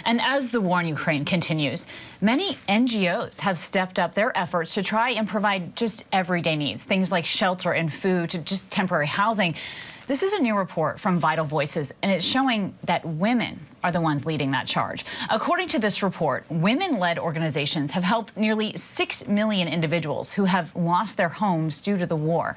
And as the war in Ukraine continues, many NGOs have stepped up their efforts to try and provide just everyday needs, things like shelter and food to just temporary housing. This is a new report from Vital Voices, and it's showing that women are the ones leading that charge. According to this report, women-led organizations have helped nearly 6 million individuals who have lost their homes due to the war.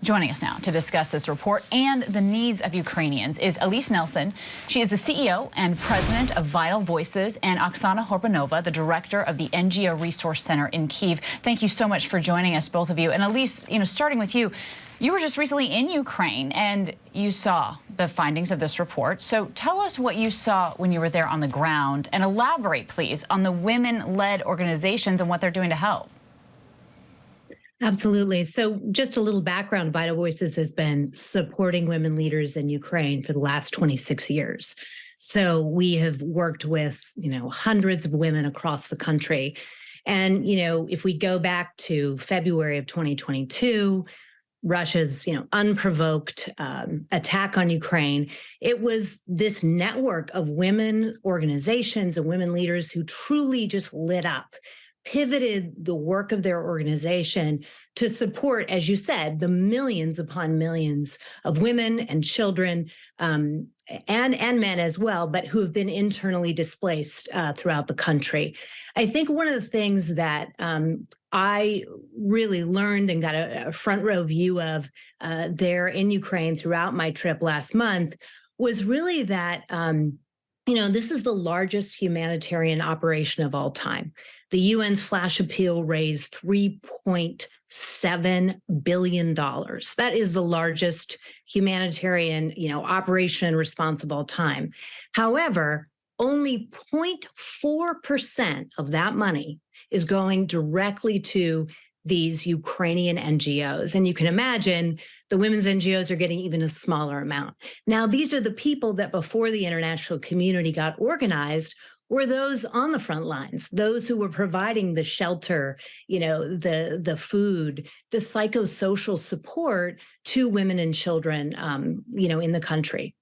Joining us now to discuss this report and the needs of Ukrainians is Alyse Nelson. She is the CEO and president of Vital Voices, and Oksana Horbunova, the director of the NGO Resource Center in Kyiv. Thank you so much for joining us, both of you. And Alyse, starting with you, you were just recently in Ukraine and you saw the findings of this report. So tell us what you saw when you were there on the ground, and elaborate, please, on the women-led organizations and what they're doing to help. Absolutely. So just a little background, Vital Voices has been supporting women leaders in Ukraine for the last 26 years. So we have worked with, hundreds of women across the country. And, if we go back to February of 2022, Russia's, unprovoked attack on Ukraine, it was this network of women organizations and women leaders who truly just lit up, pivoted the work of their organization to support, as you said, the millions upon millions of women and children and men as well, but who have been internally displaced throughout the country. I think one of the things that I really learned and got a front row view of there in Ukraine throughout my trip last month was really that this is the largest humanitarian operation of all time. The UN's flash appeal raised $3.7 billion. That is the largest humanitarian, operation and response of all time. However, only 0.4% of that money is going directly to these Ukrainian NGOs. And you can imagine the women's NGOs are getting even a smaller amount. Now, these are the people that before the international community got organized were those on the front lines, those who were providing the shelter, the food, the psychosocial support to women and children, in the country.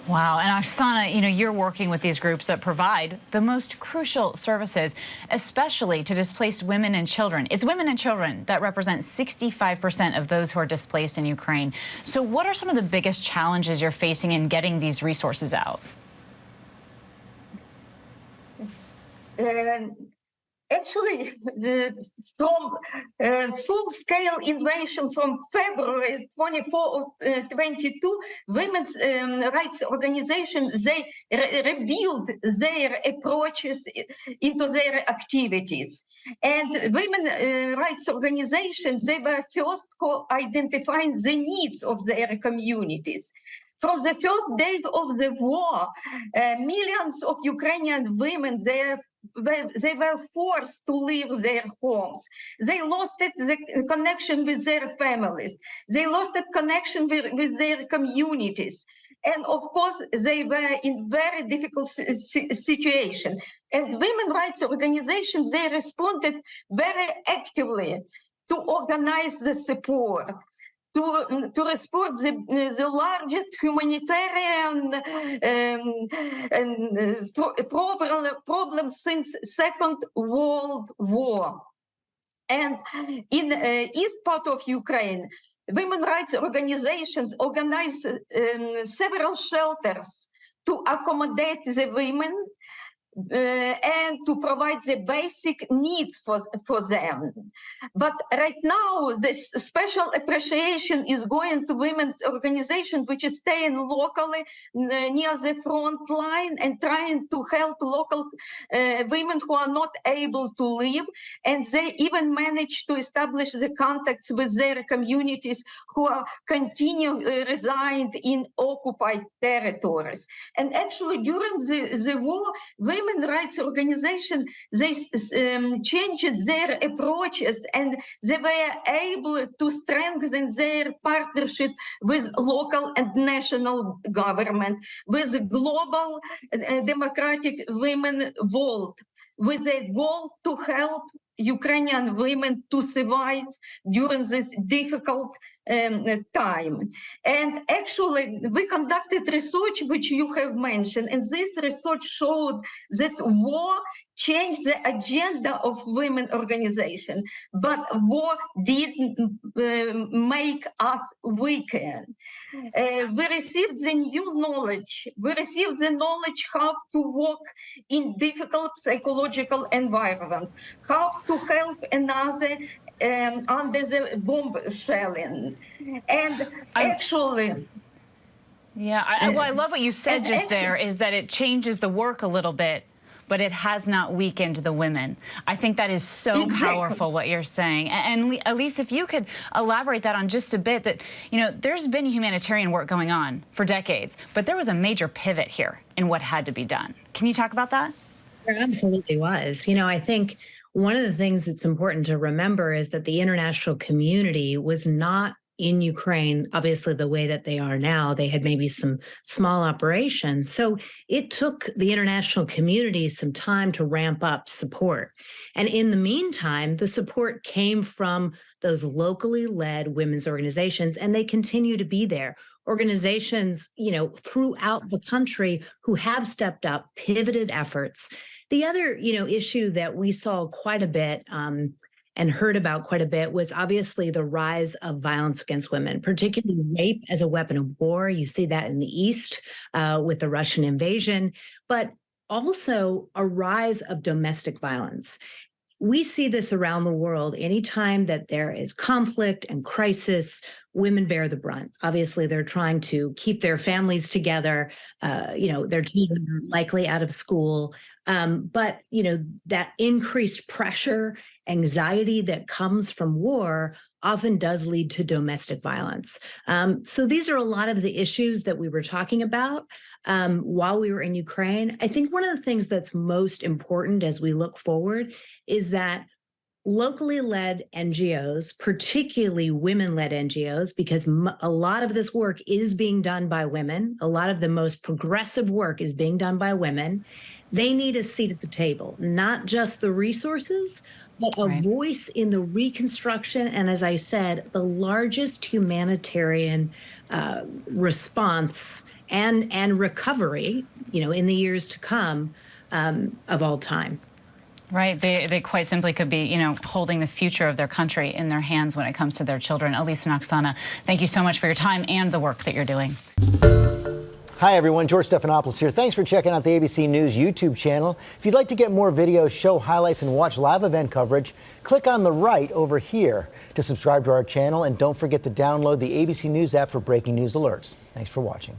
Wow. And Oksana, you're working with these groups that provide the most crucial services, especially to displaced women and children. It's women and children that represent 65% of those who are displaced in Ukraine. So what are some of the biggest challenges you're facing in getting these resources out? Actually, from full-scale invasion from February 24 of 22, women's rights organizations, they rebuilt their approaches into their activities. And women rights organizations, they were first identifying the needs of their communities. From the first day of the war, millions of Ukrainian women, they were forced to leave their homes. They lost the connection with their families. They lost the connection with their communities. And of course, they were in very difficult situation. And women rights organizations, they responded very actively to organize the support, to respond the largest humanitarian problem since Second World War. And in east part of Ukraine, women rights organizations organize several shelters to accommodate the women and to provide the basic needs for them. But right now, this special appreciation is going to women's organizations, which is staying locally near the front line and trying to help local women who are not able to leave. And they even manage to establish the contacts with their communities who are resigned in occupied territories. And actually, during the war, women rights organizations, they changed their approaches, and they were able to strengthen their partnership with local and national government, with global democratic women vote, with a goal to help Ukrainian women to survive during this difficult time. And actually, we conducted research which you have mentioned, and this research showed that war changed the agenda of women organization, but war didn't make us weaker. We received the new knowledge. We received the knowledge how to work in difficult psychological environment, how to help another under the bomb shelling. And actually, yeah, I love what you said just there, is that it changes the work a little bit, but it has not weakened the women. I think that is so powerful, what you're saying. And Alyse, if you could elaborate that on just a bit, that, you know, there's been humanitarian work going on for decades, but there was a major pivot here in what had to be done. Can you talk about that? There absolutely was. You know, I think one of the things that's important to remember is that the international community was not in Ukraine, obviously, the way that they are now. They had maybe some small operations. So it took the international community some time to ramp up support. And in the meantime, the support came from those locally led women's organizations, and they continue to be there. Organizations, you know, throughout the country who have stepped up, pivoted efforts. The other, you know, issue that we saw quite a bit and heard about quite a bit was obviously the rise of violence against women, particularly rape as a weapon of war. You see that in the East with the Russian invasion, but also a rise of domestic violence. We see this around the world. Anytime that there is conflict and crisis, women bear the brunt. Obviously, they're trying to keep their families together. You know, their children are likely out of school. But, you know, that increased pressure, anxiety that comes from war often does lead to domestic violence. So these are a lot of the issues that we were talking about while we were in Ukraine. I think one of the things that's most important as we look forward is that locally led NGOs, particularly women-led NGOs, because a lot of this work is being done by women, a lot of the most progressive work is being done by women, they need a seat at the table, not just the resources, but a voice in the reconstruction, and as I said, the largest humanitarian response and recovery, you know, in the years to come of all time. Right. They quite simply could be, you know, holding the future of their country in their hands when it comes to their children. Alyse and Oksana, thank you so much for your time and the work that you're doing. Hi, everyone. George Stephanopoulos here. Thanks for checking out the ABC News YouTube channel. If you'd like to get more videos, show highlights, and watch live event coverage, click on the right over here to subscribe to our channel. And don't forget to download the ABC News app for breaking news alerts. Thanks for watching.